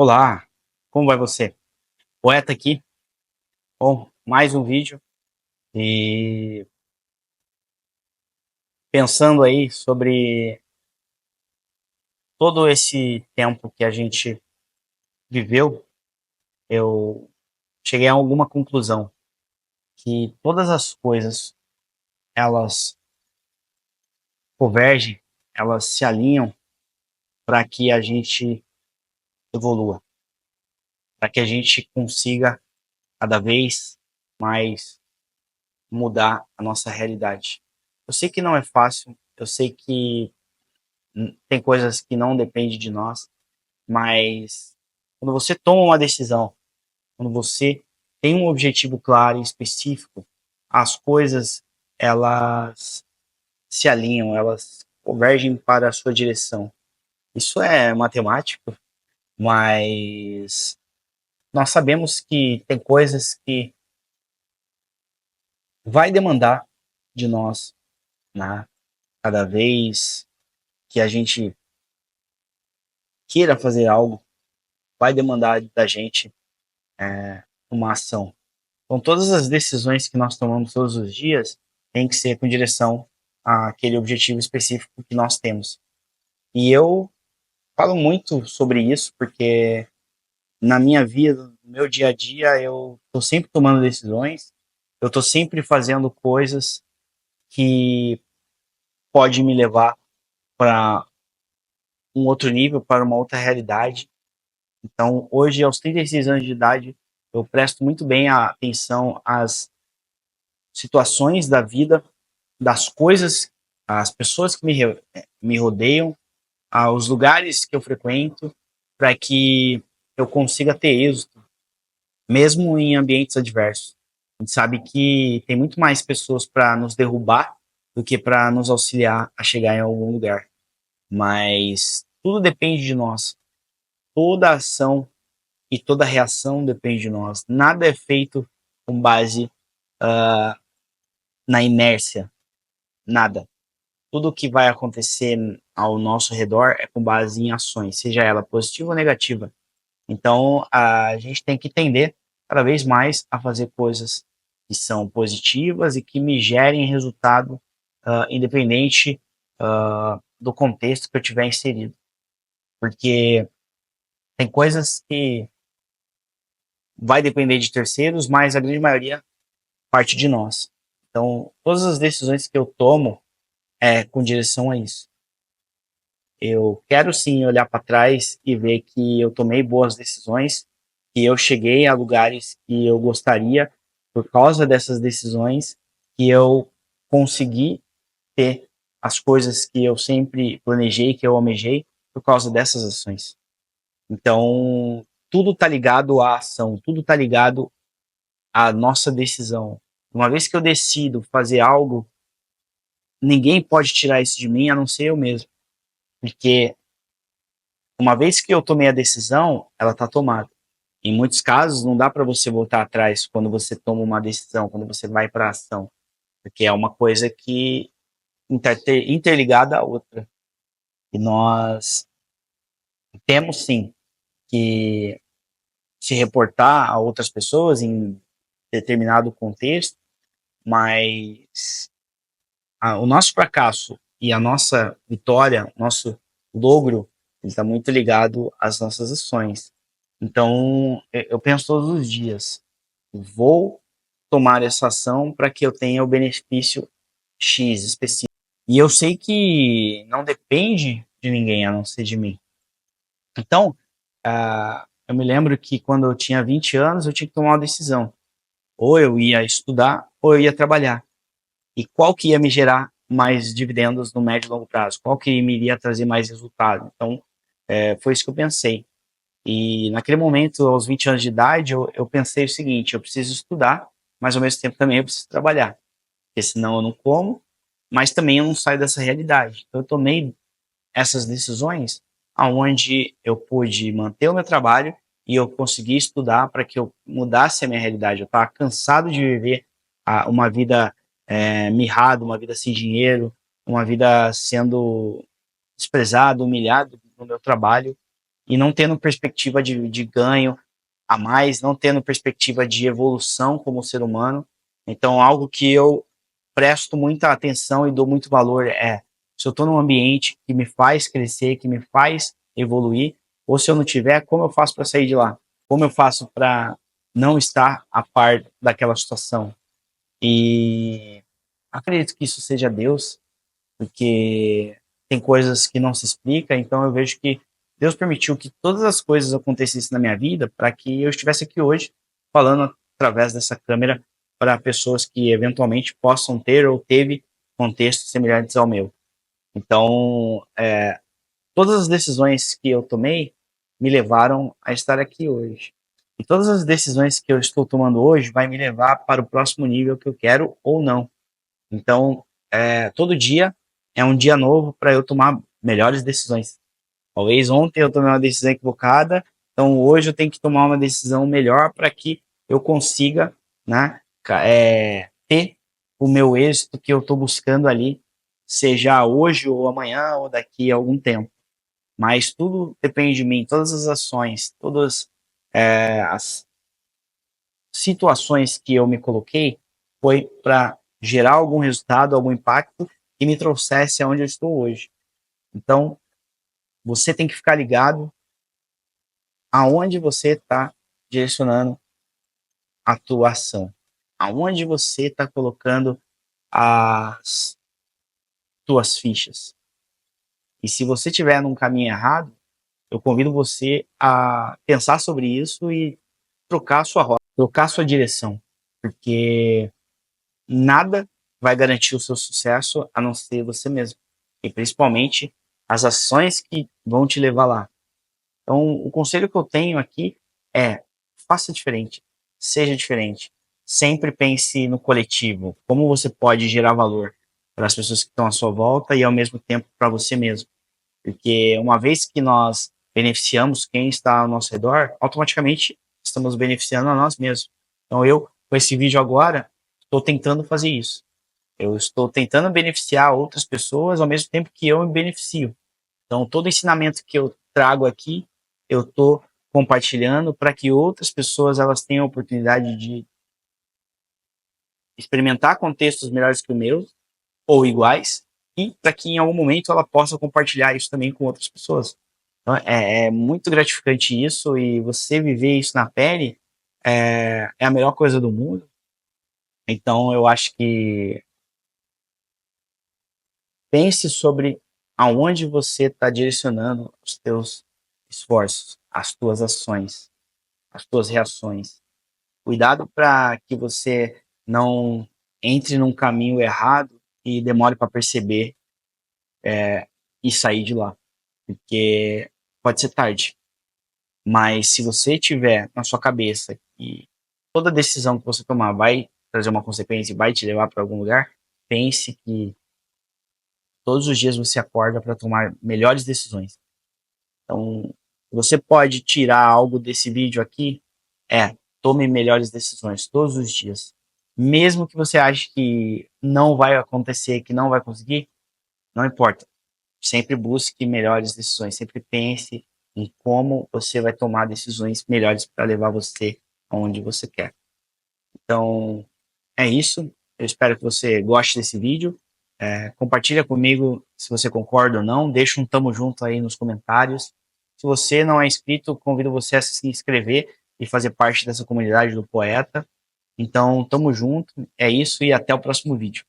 Olá, como vai você? Poeta aqui. Bom, mais um vídeo e pensando aí sobre todo esse tempo que a gente viveu, eu cheguei a alguma conclusão que todas as coisas elas convergem, elas se alinham para que a gente evolua, para que a gente consiga cada vez mais mudar a nossa realidade. Eu sei que não é fácil, eu sei que tem coisas que não dependem de nós, mas quando você toma uma decisão, quando você tem um objetivo claro e específico, as coisas elas se alinham, elas convergem para a sua direção. Isso é matemático, mas nós sabemos que tem coisas que vai demandar de nós, né? Cada vez que a gente queira fazer algo, vai demandar da gente uma ação. Então, todas as decisões que nós tomamos todos os dias têm que ser com direção àquele objetivo específico que nós temos. E eu falo muito sobre isso porque na minha vida, no meu dia a dia, eu estou sempre tomando decisões, eu estou sempre fazendo coisas que podem me levar para um outro nível, para uma outra realidade. Então, hoje, aos 36 anos de idade, eu presto muito bem atenção às situações da vida, das coisas, as pessoas que me rodeiam, aos lugares que eu frequento, para que eu consiga ter êxito, mesmo em ambientes adversos. A gente sabe que tem muito mais pessoas para nos derrubar do que para nos auxiliar a chegar em algum lugar. Mas tudo depende de nós. Toda ação e toda reação depende de nós. Nada é feito com base na inércia. Nada. Tudo que vai acontecer ao nosso redor é com base em ações, seja ela positiva ou negativa. Então, a gente tem que tender cada vez mais a fazer coisas que são positivas e que me gerem resultado, independente do contexto que eu tiver inserido. Porque tem coisas que vai depender de terceiros, mas a grande maioria parte de nós. Então, todas as decisões que eu tomo é com direção a isso. Eu quero sim olhar para trás e ver que eu tomei boas decisões, que eu cheguei a lugares que eu gostaria por causa dessas decisões, que eu consegui ter as coisas que eu sempre planejei, que eu almejei por causa dessas ações. Então, tudo está ligado à ação, tudo está ligado à nossa decisão. Uma vez que eu decido fazer algo, ninguém pode tirar isso de mim a não ser eu mesmo. Porque uma vez que eu tomei a decisão, ela está tomada. Em muitos casos, não dá para você voltar atrás quando você toma uma decisão, quando você vai para a ação, porque é uma coisa que interligada à outra. E nós temos sim que se reportar a outras pessoas em determinado contexto, mas o nosso fracasso e a nossa vitória, nosso logro, está muito ligado às nossas ações. Então, eu penso todos os dias, vou tomar essa ação para que eu tenha o benefício X específico. E eu sei que não depende de ninguém a não ser de mim. Então, eu me lembro que quando eu tinha 20 anos, eu tinha que tomar uma decisão. Ou eu ia estudar, ou eu ia trabalhar. E qual que ia me gerar mais dividendos no médio e longo prazo? Qual que me iria trazer mais resultado? Então, foi isso que eu pensei. E naquele momento, aos 20 anos de idade, eu pensei o seguinte, eu preciso estudar, mas ao mesmo tempo também eu preciso trabalhar. Porque senão eu não como, mas também eu não saio dessa realidade. Então eu tomei essas decisões aonde eu pude manter o meu trabalho e eu consegui estudar para que eu mudasse a minha realidade. Eu estava cansado de viver uma vida mirrada, uma vida sem dinheiro, uma vida sendo desprezado, humilhado no meu trabalho. e não tendo perspectiva de ganho a mais, não tendo perspectiva de evolução como ser humano. Então, algo que eu presto muita atenção e dou muito valor é se eu estou num ambiente que me faz crescer, que me faz evoluir, ou se eu não tiver, como eu faço para sair de lá? Como eu faço para não estar a par daquela situação? E acredito que isso seja Deus, porque tem coisas que não se explica, então eu vejo que Deus permitiu que todas as coisas acontecessem na minha vida para que eu estivesse aqui hoje falando através dessa câmera para pessoas que eventualmente possam ter ou teve contextos semelhantes ao meu. Então, todas as decisões que eu tomei me levaram a estar aqui hoje. E todas as decisões que eu estou tomando hoje vai me levar para o próximo nível que eu quero ou não. Então, todo dia é um dia novo para eu tomar melhores decisões. Talvez ontem eu tomei uma decisão equivocada, então hoje eu tenho que tomar uma decisão melhor para que eu consiga, né, ter o meu êxito que eu estou buscando ali, seja hoje ou amanhã ou daqui a algum tempo. Mas tudo depende de mim, todas as ações, todas as situações que eu me coloquei foi para gerar algum resultado, algum impacto que me trouxesse aonde eu estou hoje. Então, você tem que ficar ligado aonde você está direcionando a tua ação, aonde você está colocando as tuas fichas. E se você estiver num caminho errado, eu convido você a pensar sobre isso e trocar a sua rota, trocar a sua direção, porque nada vai garantir o seu sucesso a não ser você mesmo. E principalmente as ações que vão te levar lá. Então, o conselho que eu tenho aqui é: faça diferente, seja diferente. Sempre pense no coletivo, como você pode gerar valor para as pessoas que estão à sua volta e ao mesmo tempo para você mesmo. Porque uma vez que nós beneficiamos quem está ao nosso redor, automaticamente estamos beneficiando a nós mesmos. Então eu, com esse vídeo agora, estou tentando fazer isso. Eu estou tentando beneficiar outras pessoas ao mesmo tempo que eu me beneficio. Então todo ensinamento que eu trago aqui, eu estou compartilhando para que outras pessoas elas tenham a oportunidade de experimentar contextos melhores que o meu, ou iguais, e para que em algum momento ela possa compartilhar isso também com outras pessoas. Então, é muito gratificante isso, e você viver isso na pele é a melhor coisa do mundo. Então eu acho que pense sobre aonde você está direcionando os teus esforços, as tuas ações, as tuas reações. Cuidado para que você não entre num caminho errado e demore para perceber e sair de lá, porque pode ser tarde. Mas se você tiver na sua cabeça que toda decisão que você tomar vai trazer uma consequência e vai te levar para algum lugar, pense que todos os dias você acorda para tomar melhores decisões. Então, você pode tirar algo desse vídeo aqui, tome melhores decisões todos os dias. Mesmo que você ache que não vai acontecer, que não vai conseguir, não importa. Sempre busque melhores decisões, sempre pense em como você vai tomar decisões melhores para levar você aonde você quer. Então, é isso. Eu espero que você goste desse vídeo. Compartilha comigo se você concorda ou não. Deixa um tamo junto aí nos comentários. Se você não é inscrito, convido você a se inscrever e fazer parte dessa comunidade do Poeta. Então, tamo junto. É isso e até o próximo vídeo.